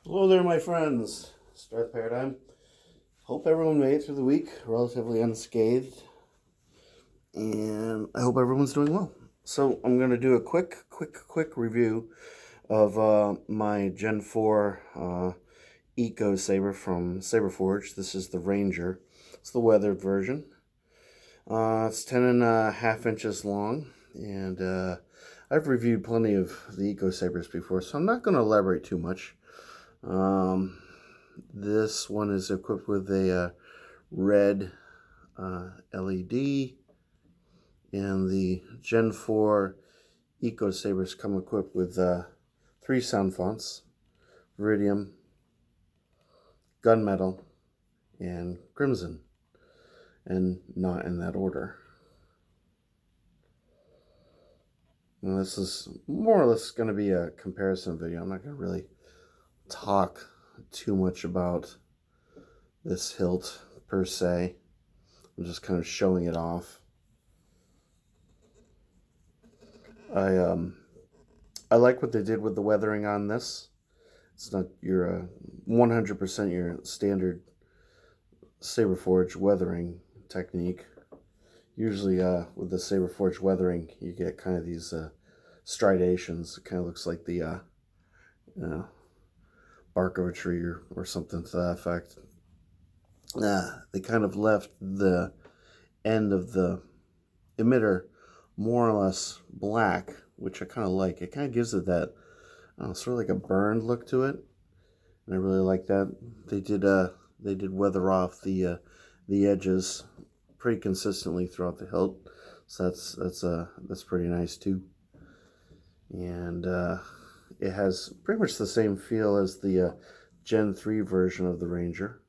Hello there, my friends. Start Paradigm. Hope everyone made it through the week relatively unscathed, and I hope everyone's doing well. So I'm going to do a quick review of my Gen 4 Eco Saber from Saberforge. This is the Ranger. It's the weathered version. It's 10.5 inches long, and I've reviewed plenty of the Eco Sabers before, so I'm not going to elaborate too much. This one is equipped with a red LED, and the Gen 4 Eco Sabers come equipped with three sound fonts: Viridium, Gunmetal, and Crimson, and not in that order. And this is more or less going to be a comparison video. I'm not going to really talk too much about this hilt per se. I'm just kind of showing it off. I like what they did with the weathering on this. It's not your 100% your standard Saberforge weathering technique. Usually with the Saberforge weathering, you get kind of these striations. It kind of looks like the bark of a tree or something to that effect. They kind of left the end of the emitter more or less black, which I kind of like. It kind of gives it that sort of like a burned look to it, and I really like that. They did weather off the edges pretty consistently throughout the hilt, so that's pretty nice too. And it has pretty much the same feel as the Gen 3 version of the Ranger,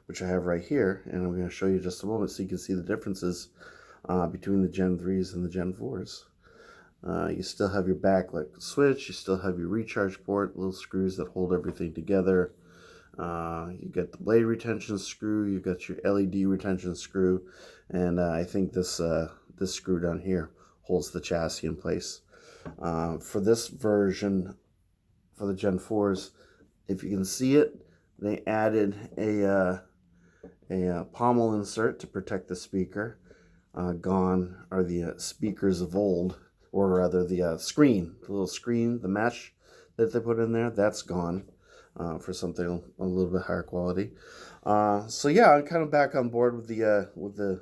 which I have right here, and I'm going to show you just a moment so you can see the differences between the Gen 3s and the Gen 4s. You still have your backlit switch, you still have your recharge port, little screws that hold everything together. You get the blade retention screw, you got your LED retention screw, and I think this screw down here holds the chassis in place. For this version, for the Gen 4s, if you can see it, they added a pommel insert to protect the speaker. Gone are the speakers of old, or rather the screen, the little screen, the mesh that they put in there, that's gone for something a little bit higher quality. So yeah, I'm kind of back on board with the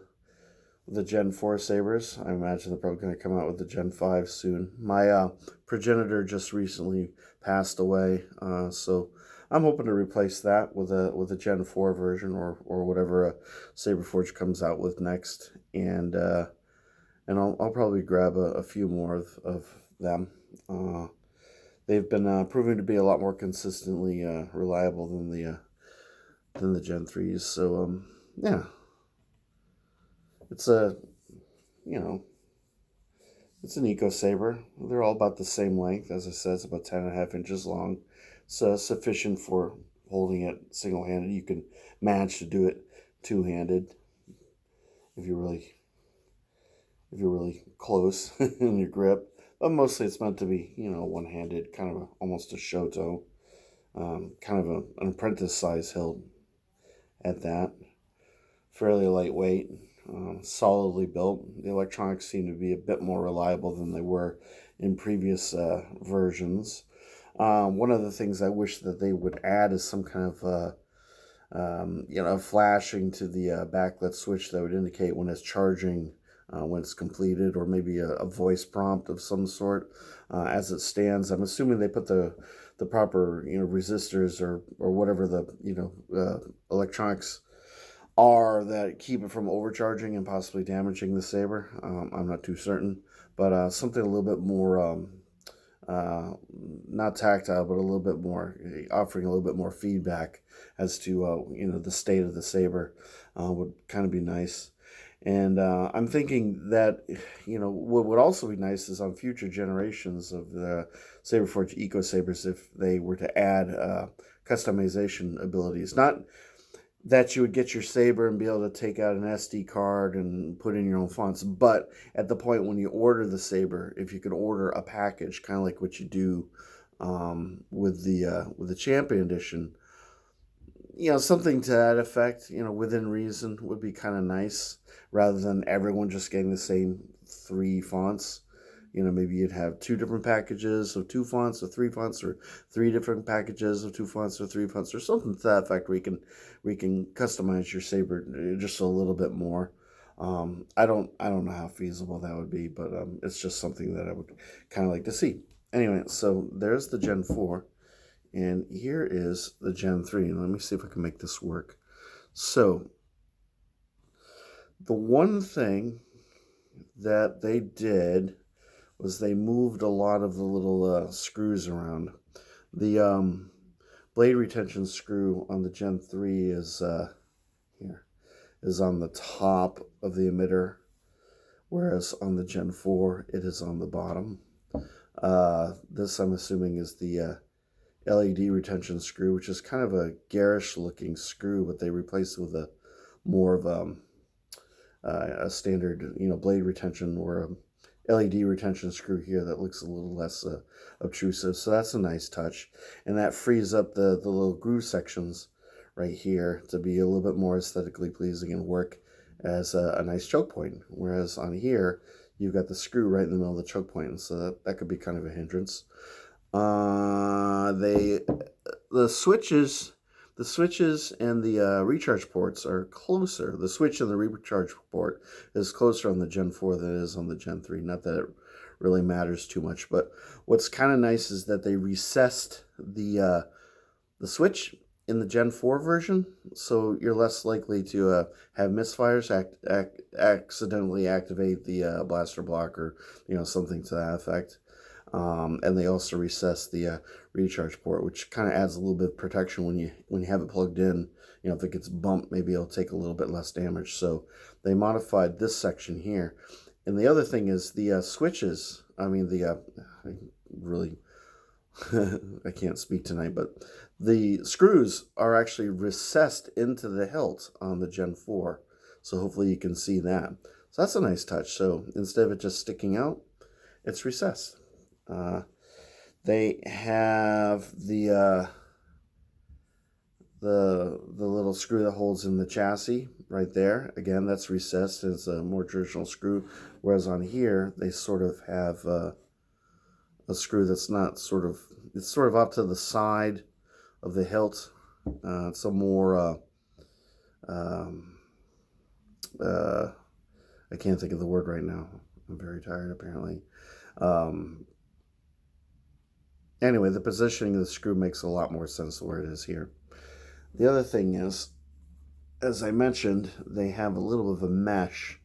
Gen 4 Sabers. I imagine they're probably going to come out with the Gen 5 soon. My progenitor just recently passed away, so I'm hoping to replace that with a Gen 4 version or whatever Saberforge comes out with next, and I'll probably grab a few more of them. They've been proving to be a lot more consistently reliable than the Gen 3s. So yeah, it's a you know it's an Eco Saber. They're all about the same length. As I said, it's about 10.5 inches long. So sufficient for holding it single-handed. You can manage to do it two-handed if you're really close in your grip. But mostly it's meant to be, one-handed, kind of almost a shoto, kind of an apprentice size hilt at that. Fairly lightweight, solidly built. The electronics seem to be a bit more reliable than they were in previous versions. One of the things I wish that they would add is some kind of flashing to the backlit switch that would indicate when it's charging, when it's completed, or maybe a voice prompt of some sort. As it stands, I'm assuming they put the proper resistors or whatever the electronics are that keep it from overcharging and possibly damaging the saber. I'm not too certain, but something a little bit more not tactile, but a little bit more, offering a little bit more feedback as to the state of the saber would kind of be nice. And I'm thinking that what would also be nice is on future generations of the Saberforge Eco Sabers, if they were to add customization abilities. Not that you would get your saber and be able to take out an SD card and put in your own fonts, but at the point when you order the saber, if you could order a package, kind of like what you do with the Champion Edition. Something to that effect, within reason would be kind of nice, rather than everyone just getting the same 3 fonts. Maybe you'd have 2 different packages of 2 fonts or 3 fonts, or 3 different packages of 2 fonts or 3 fonts, or something to that effect where you can customize your Saber just a little bit more. I don't know how feasible that would be, but it's just something that I would kind of like to see. Anyway, so there's the Gen 4. And here is the Gen 3. And let me see if I can make this work. So, the one thing that they did was they moved a lot of the little screws around. The blade retention screw on the Gen 3 is on the top of the emitter, whereas on the Gen 4 it is on the bottom. This, I'm assuming, is the LED retention screw, which is kind of a garish looking screw, but they replaced it with a more of a standard, blade retention, or a LED retention screw here that looks a little less obtrusive. So that's a nice touch, and that frees up the little groove sections right here to be a little bit more aesthetically pleasing and work as a nice choke point. Whereas on here, you've got the screw right in the middle of the choke point, and so that could be kind of a hindrance. The switches and the recharge ports are closer. The switch and the recharge port is closer on the Gen 4 than it is on the Gen 3. Not that it really matters too much, but what's kind of nice is that they recessed the switch in the Gen 4 version, so you're less likely to have misfires, accidentally activate the blaster block, or something to that effect. And they also recessed the recharge port, which kind of adds a little bit of protection when you have it plugged in. If it gets bumped, maybe it'll take a little bit less damage. So they modified this section here. And the other thing is the switches. I mean, I can't speak tonight, but the screws are actually recessed into the hilt on the Gen 4. So hopefully you can see that. So that's a nice touch. So instead of it just sticking out, it's recessed. They have the little screw that holds in the chassis right there. Again, that's recessed. It's a more traditional screw. Whereas on here, they sort of have a screw that's not it's sort of up to the side of the hilt. It's a more I can't think of the word right now. I'm very tired, apparently. Anyway, the positioning of the screw makes a lot more sense where it is here. The other thing is, as I mentioned, they have a little bit of a mesh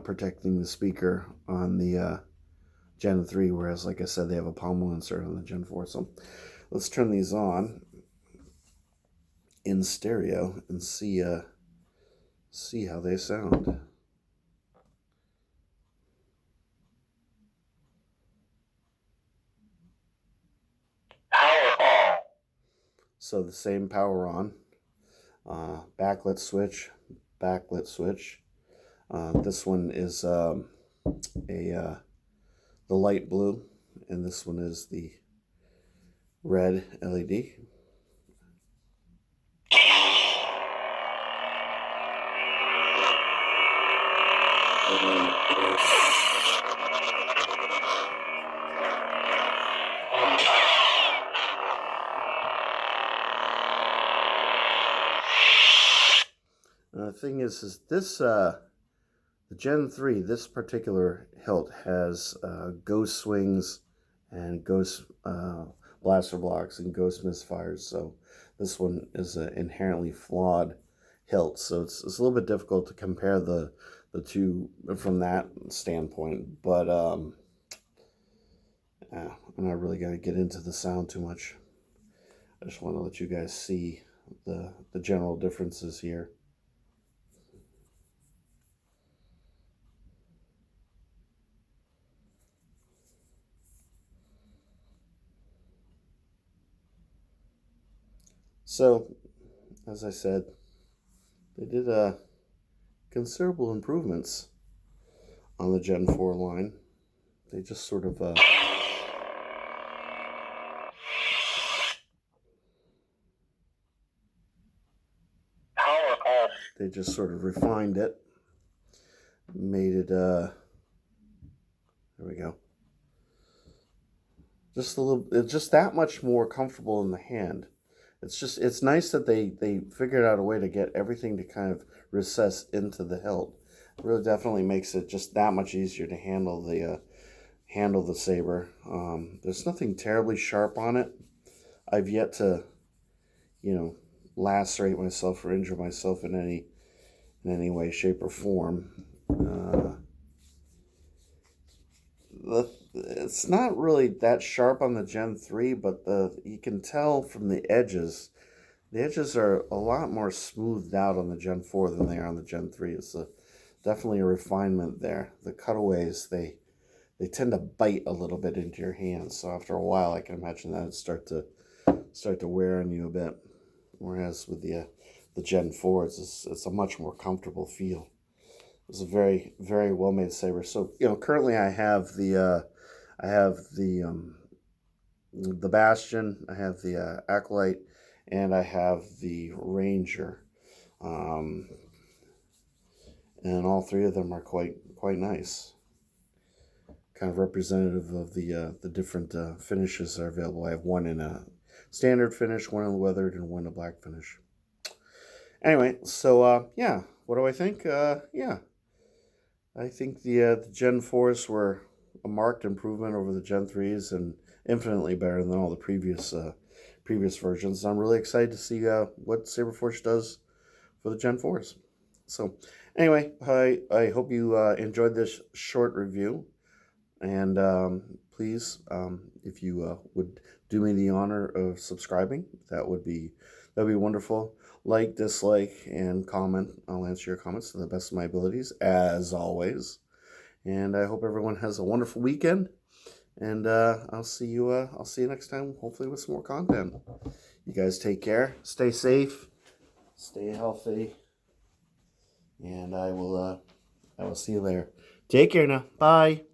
protecting the speaker on the Gen 3, whereas, like I said, they have a pommel insert on the Gen 4. So let's turn these on in stereo and see how they sound. So the same power on, backlit switch. This one is the light blue, and this one is the red LED. The thing is this, the Gen 3, this particular hilt has ghost swings and ghost blaster blocks and ghost misfires. So this one is an inherently flawed hilt. So it's a little bit difficult to compare the two from that standpoint. But I'm not really going to get into the sound too much. I just want to let you guys see the general differences here. So, as I said, they did considerable improvements on the Gen 4 line. They just sort of They just sort of refined it, made it, there we go. Just a little, it's just that much more comfortable in the hand. It's nice that they figured out a way to get everything to kind of recess into the hilt. It really definitely makes it just that much easier to handle the saber. There's nothing terribly sharp on it. I've yet to, lacerate myself or injure myself in any way, shape, or form. It's not really that sharp on the Gen 3, but you can tell from the edges. The edges are a lot more smoothed out on the Gen 4 than they are on the Gen 3. It's definitely a refinement there. The cutaways, they tend to bite a little bit into your hands. So after a while, I can imagine that it'd start to wear on you a bit. Whereas with the Gen 4, it's a much more comfortable feel. It's a very, very well made saber. So currently I have the Bastion, I have the Acolyte, and I have the Ranger, and all three of them are quite nice. Kind of representative of the different finishes that are available. I have one in a standard finish, one in a weathered, and one in a black finish. Anyway, so yeah, what do I think? Yeah, I think the Gen 4s were a marked improvement over the Gen 3s and infinitely better than all the previous versions. I'm really excited to see what Saberforge does for the Gen 4s. So anyway, I hope you enjoyed this short review. And please, if you would do me the honor of subscribing, that'd be wonderful. Like, dislike, and comment. I'll answer your comments to the best of my abilities, as always. And I hope everyone has a wonderful weekend. And I'll see you next time, hopefully with some more content. You guys take care, stay safe, stay healthy, and I will see you later. Take care now. Bye.